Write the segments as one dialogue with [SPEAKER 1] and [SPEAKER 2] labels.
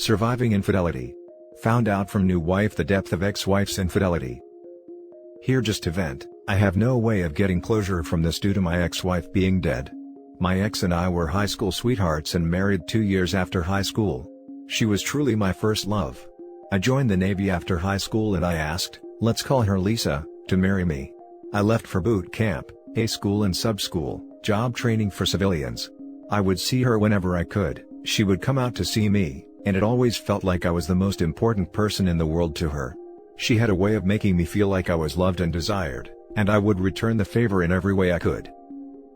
[SPEAKER 1] Surviving infidelity. Found out from new wife the depth of ex-wife's infidelity. Here just to vent, I have no way of getting closure from this due to my ex-wife being dead. My ex and I were high school sweethearts and married 2 years after high school. She was truly my first love. I joined the Navy after high school and I asked, let's call her Lisa, to marry me. I left for boot camp, A school and sub-school, job training for civilians. I would see her whenever I could, she would come out to see me, and it always felt like I was the most important person in the world to her. She had a way of making me feel like I was loved and desired, and I would return the favor in every way I could.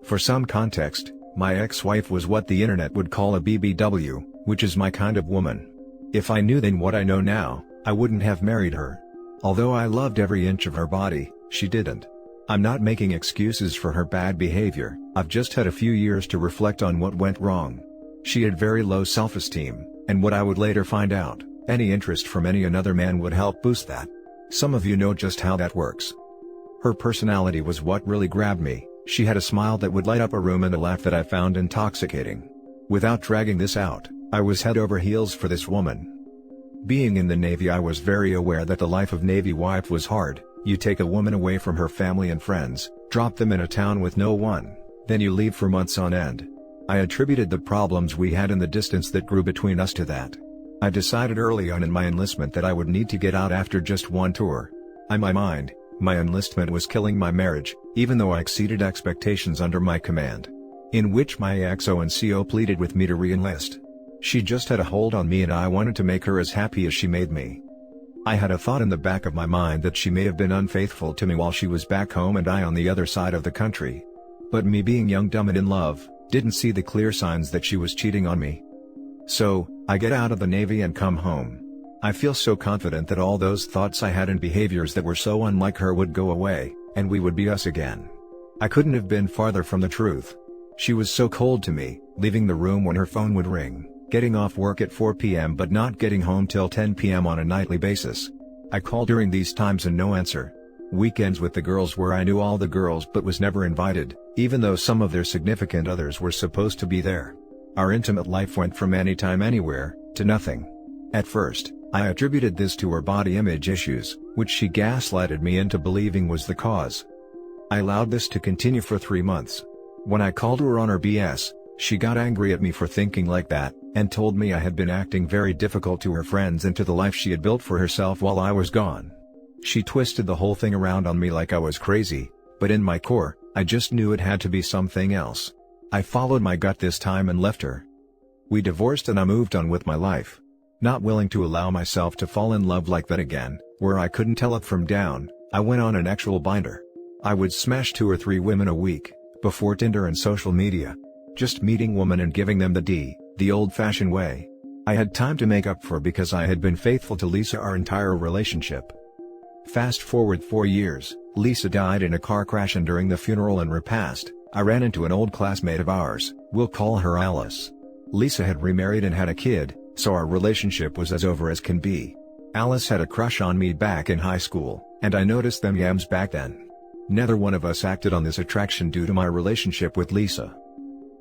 [SPEAKER 1] For some context, my ex-wife was what the internet would call a BBW, which is my kind of woman. If I knew then what I know now, I wouldn't have married her. Although I loved every inch of her body, she didn't. I'm not making excuses for her bad behavior, I've just had a few years to reflect on what went wrong. She had very low self-esteem, and what I would later find out, any interest from another man would help boost that. Some of you know just how that works. Her personality was what really grabbed me. She had a smile that would light up a room and a laugh that I found intoxicating. Without dragging this out, I was head over heels for this woman. Being in the Navy, I was very aware that the life of Navy wife was hard. You take a woman away from her family and friends, drop them in a town with no one, then you leave for months on end. I attributed the problems we had and the distance that grew between us to that. I decided early on in my enlistment that I would need to get out after just one tour. In my mind, my enlistment was killing my marriage, even though I exceeded expectations under my command. In which my XO and CO pleaded with me to re-enlist. She just had a hold on me and I wanted to make her as happy as she made me. I had a thought in the back of my mind that she may have been unfaithful to me while she was back home and I on the other side of the country. But me being young, dumb and in love, didn't see the clear signs that she was cheating on me. So, I get out of the Navy and come home. I feel so confident that all those thoughts I had and behaviors that were so unlike her would go away, and we would be us again. I couldn't have been farther from the truth. She was so cold to me, leaving the room when her phone would ring, getting off work at 4 p.m. but not getting home till 10 p.m. on a nightly basis. I called during these times and no answer. Weekends with the girls where I knew all the girls but was never invited, even though some of their significant others were supposed to be there. Our intimate life went from anytime anywhere, to nothing. At first, I attributed this to her body image issues, which she gaslighted me into believing was the cause. I allowed this to continue for 3 months. When I called her on her BS, she got angry at me for thinking like that, and told me I had been acting very difficult to her friends and to the life she had built for herself while I was gone. She twisted the whole thing around on me like I was crazy, but in my core, I just knew it had to be something else. I followed my gut this time and left her. We divorced and I moved on with my life. Not willing to allow myself to fall in love like that again, where I couldn't tell up from down, I went on an actual binder. I would smash 2 or 3 women a week, before Tinder and social media. Just meeting women and giving them the D, the old-fashioned way. I had time to make up for because I had been faithful to Lisa our entire relationship. Fast forward 4 years, Lisa died in a car crash and during the funeral and repast, I ran into an old classmate of ours, we'll call her Alice. Lisa had remarried and had a kid, so our relationship was as over as can be. Alice had a crush on me back in high school, and I noticed them yams back then. Neither one of us acted on this attraction due to my relationship with Lisa.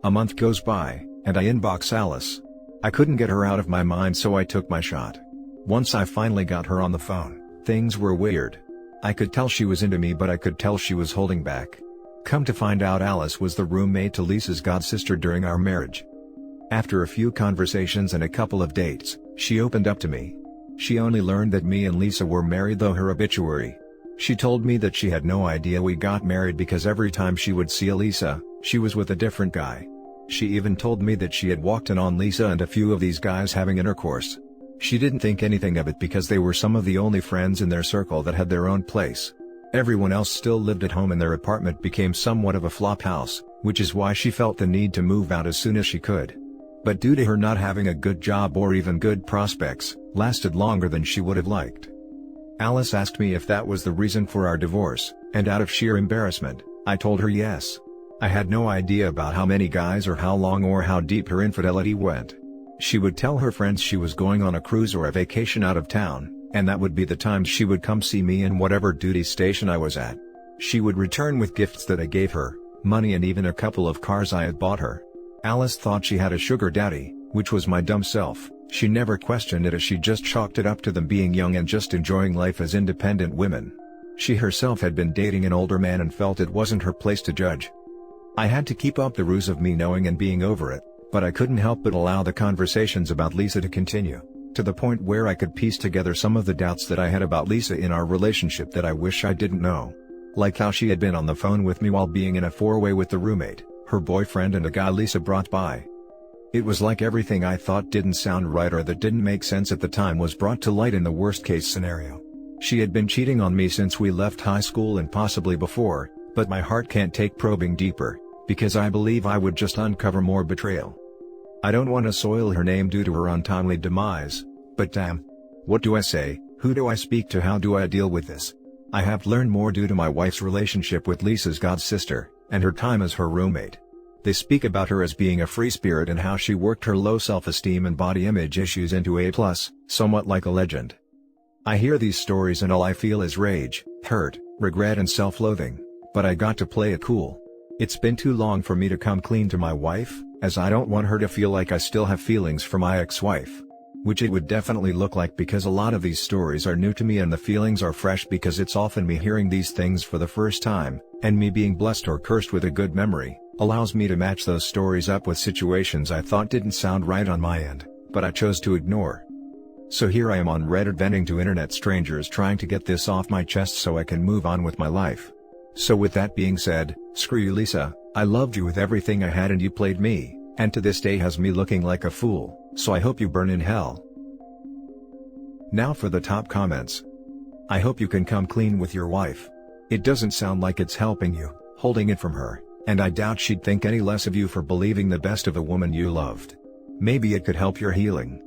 [SPEAKER 1] A month goes by, and I inbox Alice. I couldn't get her out of my mind so I took my shot. Once I finally got her on the phone, things were weird. I could tell she was into me but I could tell she was holding back. Come to find out Alice was the roommate to Lisa's godsister during our marriage. After a few conversations and a couple of dates, she opened up to me. She only learned that me and Lisa were married though her obituary. She told me that she had no idea we got married because every time she would see Lisa, she was with a different guy. She even told me that she had walked in on Lisa and a few of these guys having intercourse. She didn't think anything of it because they were some of the only friends in their circle that had their own place. Everyone else still lived at home and their apartment became somewhat of a flop house, which is why she felt the need to move out as soon as she could. But due to her not having a good job or even good prospects, lasted longer than she would have liked. Alice asked me if that was the reason for our divorce, and out of sheer embarrassment, I told her yes. I had no idea about how many guys or how long or how deep her infidelity went. She would tell her friends she was going on a cruise or a vacation out of town, and that would be the times she would come see me in whatever duty station I was at. She would return with gifts that I gave her, money and even a couple of cars I had bought her. Alice thought she had a sugar daddy, which was my dumb self, She never questioned it as she just chalked it up to them being young and just enjoying life as independent women. She herself had been dating an older man and felt it wasn't her place to judge. I had to keep up the ruse of me knowing and being over it, but I couldn't help but allow the conversations about Lisa to continue, to the point where I could piece together some of the doubts that I had about Lisa in our relationship that I wish I didn't know. Like how she had been on the phone with me while being in a four-way with the roommate, her boyfriend and a guy Lisa brought by. It was like everything I thought didn't sound right or that didn't make sense at the time was brought to light in the worst-case scenario. She had been cheating on me since we left high school and possibly before, but my heart can't take probing deeper, because I believe I would just uncover more betrayal. I don't want to soil her name due to her untimely demise, but damn. What do I say, who do I speak to, how do I deal with this? I have learned more due to my wife's relationship with Lisa's godsister, and her time as her roommate. They speak about her as being a free spirit and how she worked her low self-esteem and body image issues into A+, somewhat like a legend. I hear these stories and all I feel is rage, hurt, regret and self-loathing, but I got to play it cool. It's been too long for me to come clean to my wife, as I don't want her to feel like I still have feelings for my ex-wife. Which it would definitely look like, because a lot of these stories are new to me and the feelings are fresh because it's often me hearing these things for the first time, and me being blessed or cursed with a good memory, allows me to match those stories up with situations I thought didn't sound right on my end, but I chose to ignore. So here I am on Reddit venting to internet strangers trying to get this off my chest so I can move on with my life. So with that being said, screw you Lisa, I loved you with everything I had and you played me, and to this day has me looking like a fool. So I hope you burn in hell. Now for the top comments. I hope you can come clean with your wife. It doesn't sound like it's helping you, holding it from her, and I doubt she'd think any less of you for believing the best of a woman you loved. Maybe it could help your healing.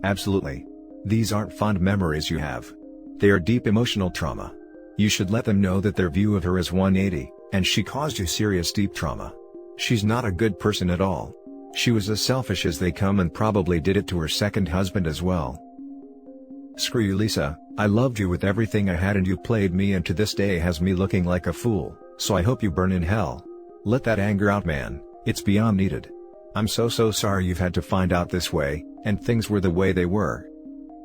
[SPEAKER 1] Absolutely. These aren't fond memories you have. They are deep emotional trauma. You should let them know that their view of her is 180, and she caused you serious deep trauma. She's not a good person at all. She was as selfish as they come and probably did it to her second husband as well. Screw you Lisa, I loved you with everything I had and you played me, and to this day has me looking like a fool, so I hope you burn in hell. Let that anger out, man, it's beyond needed. I'm so sorry you've had to find out this way, and things were the way they were.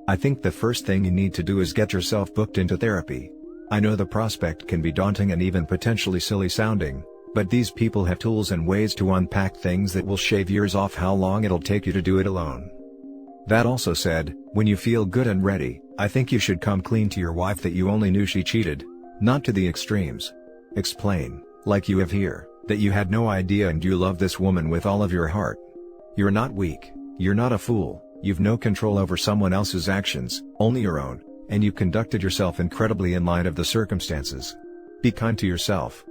[SPEAKER 1] I think the first thing you need to do is get yourself booked into therapy. I know the prospect can be daunting and even potentially silly sounding, but these people have tools and ways to unpack things that will shave years off how long it'll take you to do it alone. That also said, when you feel good and ready, I think you should come clean to your wife that you only knew she cheated, not to the extremes. Explain, like you have here, that you had no idea and you love this woman with all of your heart. You're not weak, you're not a fool, you've no control over someone else's actions, only your own, and you conducted yourself incredibly in light of the circumstances. Be kind to yourself.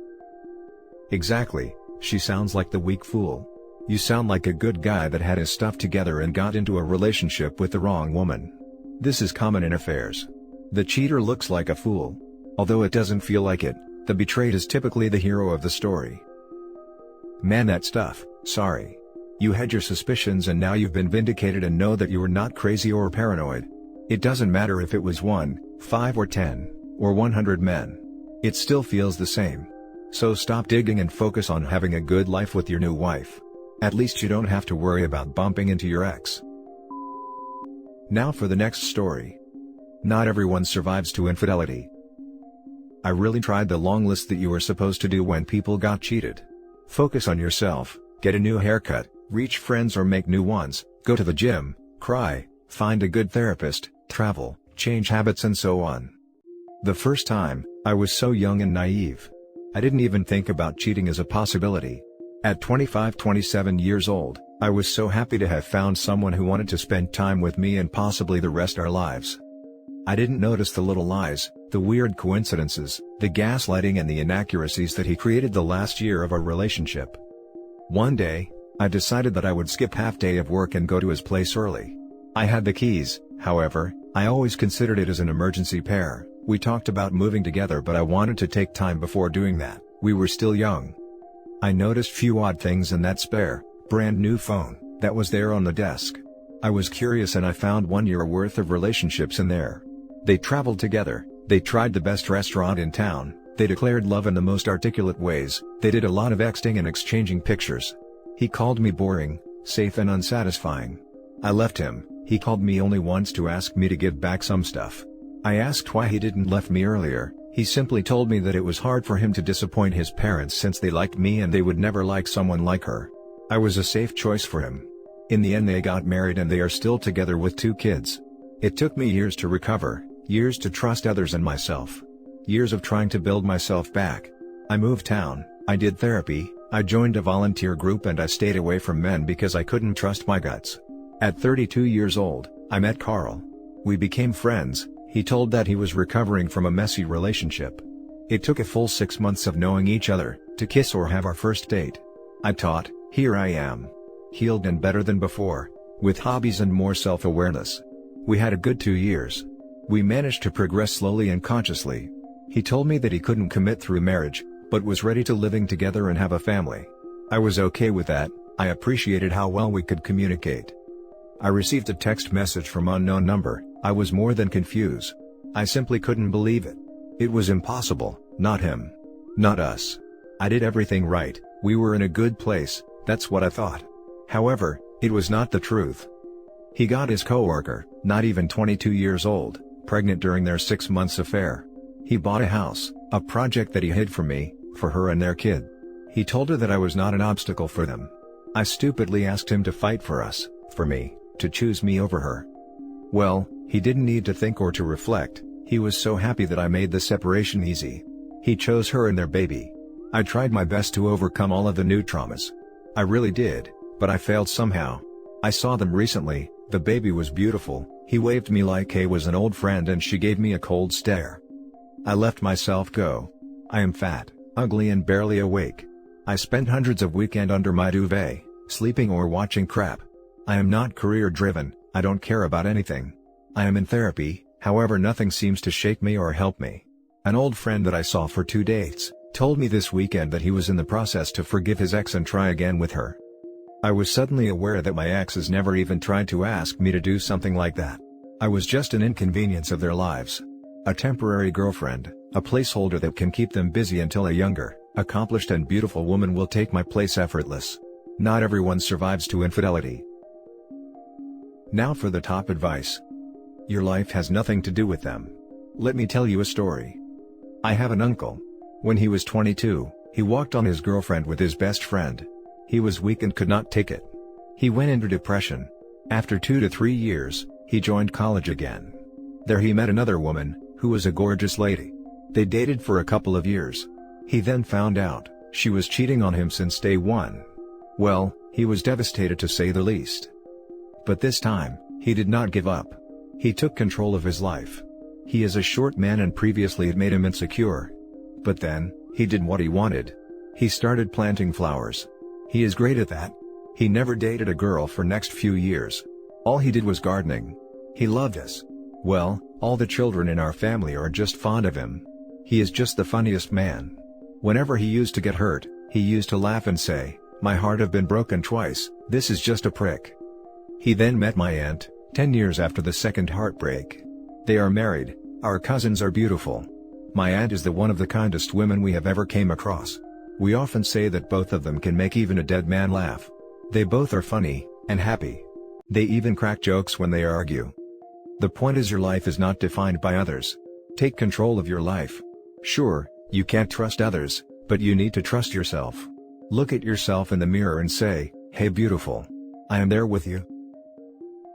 [SPEAKER 1] Exactly, she sounds like the weak fool. You sound like a good guy that had his stuff together and got into a relationship with the wrong woman. This is common in affairs. The cheater looks like a fool. Although it doesn't feel like it, the betrayed is typically the hero of the story. Man, that stuff, sorry. You had your suspicions and now you've been vindicated, and know that you were not crazy or paranoid. It doesn't matter if it was 1, 5 or 10, or 100 men. It still feels the same. So stop digging and focus on having a good life with your new wife. At least you don't have to worry about bumping into your ex. Now for the next story. Not everyone survives to infidelity. I really tried the long list that you were supposed to do when people got cheated. Focus on yourself, get a new haircut, reach friends or make new ones, go to the gym, cry, find a good therapist, travel, change habits and so on. The first time, I was so young and naive. I didn't even think about cheating as a possibility. At 25-27 years old, I was so happy to have found someone who wanted to spend time with me and possibly the rest of our lives. I didn't notice the little lies, the weird coincidences, the gaslighting and the inaccuracies that he created the last year of our relationship. One day, I decided that I would skip half day of work and go to his place early. I had the keys, however, I always considered it as an emergency pair. We talked about moving together, but I wanted to take time before doing that. We were still young. I noticed few odd things in that spare, brand new phone that was there on the desk. I was curious and I found 1 year worth of relationships in there. They traveled together, they tried the best restaurant in town, they declared love in the most articulate ways, they did a lot of texting and exchanging pictures. He called me boring, safe and unsatisfying. I left him. He called me only once to ask me to give back some stuff. I asked why he didn't left me earlier. He simply told me that it was hard for him to disappoint his parents since they liked me and they would never like someone like her. I was a safe choice for him. In the end they got married and they are still together with 2 kids. It took me years to recover, years to trust others and myself. Years of trying to build myself back. I moved town, I did therapy, I joined a volunteer group and I stayed away from men because I couldn't trust my guts. At 32 years old, I met Carl. We became friends. He told that he was recovering from a messy relationship. It took a full 6 months of knowing each other, to kiss or have our first date. I taught, here I am. Healed and better than before, with hobbies and more self-awareness. We had a good 2 years. We managed to progress slowly and consciously. He told me that he couldn't commit through marriage, but was ready to living together and have a family. I was okay with that. I appreciated how well we could communicate. I received a text message from unknown number. I was more than confused. I simply couldn't believe it. It was impossible, not him. Not us. I did everything right, we were in a good place, that's what I thought. However, it was not the truth. He got his coworker, not even 22 years old, pregnant during their 6 months affair. He bought a house, a project that he hid from me, for her and their kid. He told her that I was not an obstacle for them. I stupidly asked him to fight for us, for me, to choose me over her. Well, he didn't need to think or to reflect, he was so happy that I made the separation easy. He chose her and their baby. I tried my best to overcome all of the new traumas. I really did, but I failed somehow. I saw them recently, the baby was beautiful, he waved me like he was an old friend and she gave me a cold stare. I let myself go. I am fat, ugly and barely awake. I spent hundreds of weekends under my duvet, sleeping or watching crap. I am not career driven, I don't care about anything. I am in therapy, however nothing seems to shake me or help me. An old friend that I saw for 2 dates, told me this weekend that he was in the process to forgive his ex and try again with her. I was suddenly aware that my ex has never even tried to ask me to do something like that. I was just an inconvenience of their lives. A temporary girlfriend, a placeholder that can keep them busy until a younger, accomplished and beautiful woman will take my place effortless. Not everyone survives to infidelity. Now for the top advice. Your life has nothing to do with them. Let me tell you a story. I have an uncle. When he was 22, he walked on his girlfriend with his best friend. He was weak and could not take it. He went into depression. After 2 to 3 years, he joined college again. There he met another woman, who was a gorgeous lady. They dated for a couple of years. He then found out, she was cheating on him since day one. Well, he was devastated to say the least. But this time, he did not give up. He took control of his life. He is a short man and previously it made him insecure. But then, he did what he wanted. He started planting flowers. He is great at that. He never dated a girl for next few years. All he did was gardening. He loved us. Well, all the children in our family are just fond of him. He is just the funniest man. Whenever he used to get hurt, he used to laugh and say, "My heart have been broken twice, this is just a prick." He then met my aunt, 10 years after the second heartbreak. They are married, our cousins are beautiful. My aunt is the one of the kindest women we have ever came across. We often say that both of them can make even a dead man laugh. They both are funny, and happy. They even crack jokes when they argue. The point is your life is not defined by others. Take control of your life. Sure, you can't trust others, but you need to trust yourself. Look at yourself in the mirror and say, "Hey beautiful. I am there with you."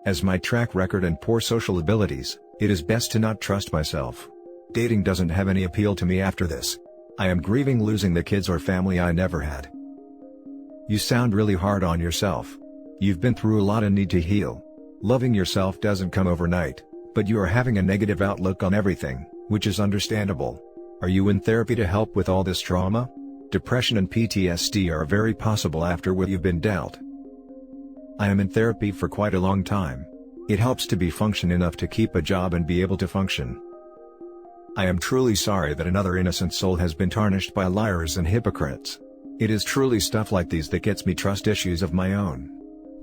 [SPEAKER 1] As my track record and poor social abilities, it is best to not trust myself. Dating doesn't have any appeal to me after this. I am grieving losing the kids or family I never had. You sound really hard on yourself. You've been through a lot and need to heal. Loving yourself doesn't come overnight, but you are having a negative outlook on everything, which is understandable. Are you in therapy to help with all this trauma? Depression and PTSD are very possible after what you've been dealt. I am in therapy for quite a long time. It helps to be function enough to keep a job and be able to function. I am truly sorry that another innocent soul has been tarnished by liars and hypocrites. It is truly stuff like these that gets me trust issues of my own.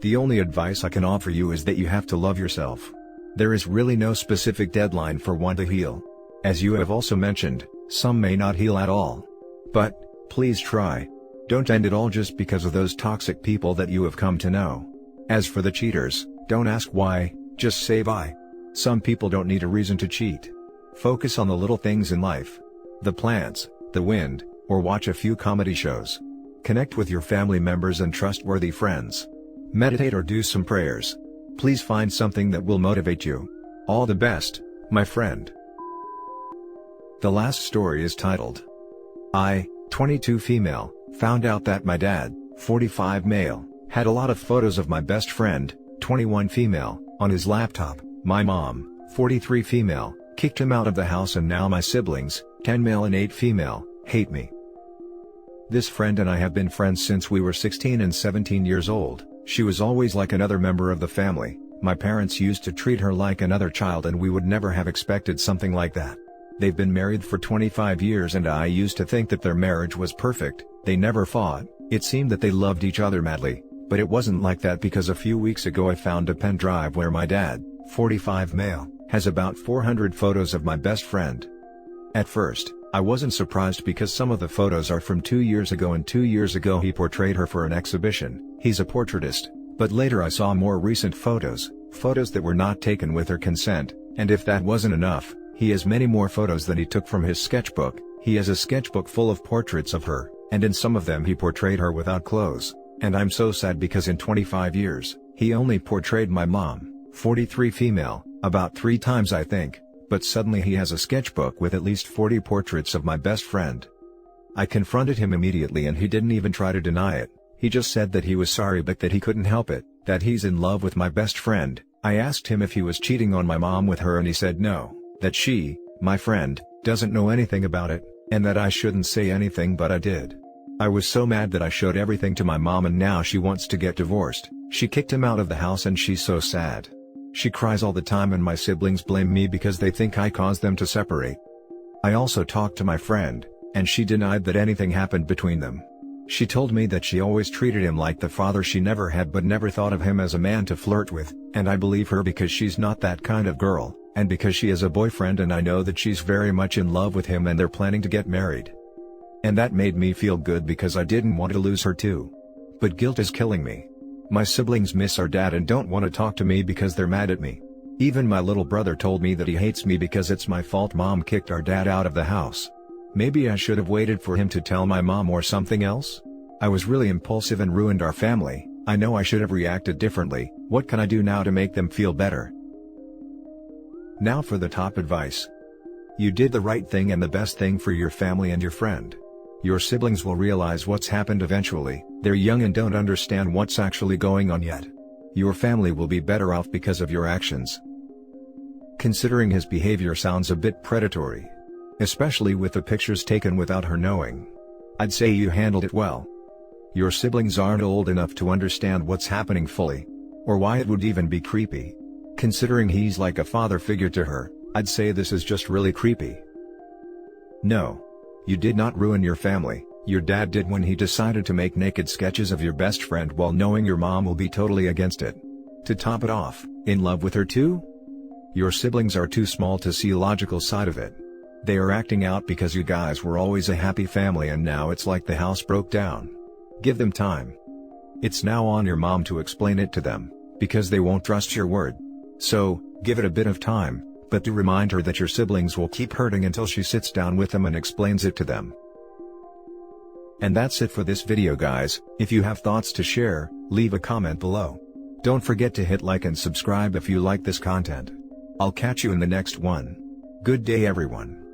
[SPEAKER 1] The only advice I can offer you is that you have to love yourself. There is really no specific deadline for one to heal. As you have also mentioned, some may not heal at all. But, please try. Don't end it all just because of those toxic people that you have come to know. As for the cheaters, Don't ask why, just say bye. Some people don't need a reason to cheat. Focus on the little things in life. The plants, the wind, or watch a few comedy shows. Connect with your family members and trustworthy friends. Meditate or do some prayers. Please find something that will motivate you. All the best, my friend. The last story is titled, I, 22 female, found out that my dad, 45 male, had a lot of photos of my best friend, 21 female, on his laptop. My mom, 43 female, kicked him out of the house, and now my siblings, 10 male and 8 female, hate me. This friend and I have been friends since we were 16 and 17 years old. She was always like another member of the family. My parents used to treat her like another child, and we would never have expected something like that. They've been married for 25 years and I used to think that their marriage was perfect. They never fought. It seemed that they loved each other madly, but it wasn't like that, because a few weeks ago I found a pen drive where my dad, 45 male, has about 400 photos of my best friend. At first, I wasn't surprised because some of the photos are from 2 years ago, and 2 years ago he portrayed her for an exhibition. He's a portraitist. But later I saw more recent photos that were not taken with her consent, and if that wasn't enough, he has many more photos than he took from his sketchbook. He has a sketchbook full of portraits of her, and in some of them he portrayed her without clothes. And I'm so sad because in 25 years, he only portrayed my mom, 43 female, about 3 times I think, but suddenly he has a sketchbook with at least 40 portraits of my best friend. I confronted him immediately and he didn't even try to deny it. He just said that he was sorry but that he couldn't help it, that he's in love with my best friend. I asked him if he was cheating on my mom with her and he said no, that she, my friend, doesn't know anything about it, and that I shouldn't say anything, but I did. I was so mad that I showed everything to my mom, and now she wants to get divorced. She kicked him out of the house and she's so sad. She cries all the time and my siblings blame me because they think I caused them to separate. I also talked to my friend, and she denied that anything happened between them. She told me that she always treated him like the father she never had, but never thought of him as a man to flirt with, and I believe her because she's not that kind of girl, and because she has a boyfriend, and I know that she's very much in love with him and they're planning to get married. And that made me feel good because I didn't want to lose her too. But guilt is killing me. My siblings miss our dad and don't want to talk to me because they're mad at me. Even my little brother told me that he hates me because it's my fault mom kicked our dad out of the house. Maybe I should have waited for him to tell my mom or something else? I was really impulsive and ruined our family. I know I should have reacted differently. What can I do now to make them feel better? Now for the top advice. You did the right thing and the best thing for your family and your friend. Your siblings will realize what's happened eventually. They're young and don't understand what's actually going on yet. Your family will be better off because of your actions. Considering his behavior sounds a bit predatory, especially with the pictures taken without her knowing. I'd say you handled it well. Your siblings aren't old enough to understand what's happening fully, or why it would even be creepy. Considering he's like a father figure to her, I'd say this is just really creepy. No. You did not ruin your family. Your dad did when he decided to make naked sketches of your best friend while knowing your mom will be totally against it. To top it off, in love with her too? Your siblings are too small to see the logical side of it. They are acting out because you guys were always a happy family and now it's like the house broke down. Give them time. It's now on your mom to explain it to them, because they won't trust your word. So, give it a bit of time, but do remind her that your siblings will keep hurting until she sits down with them and explains it to them. And that's it for this video guys. If you have thoughts to share, leave a comment below. Don't forget to hit like and subscribe if you like this content. I'll catch you in the next one. Good day everyone.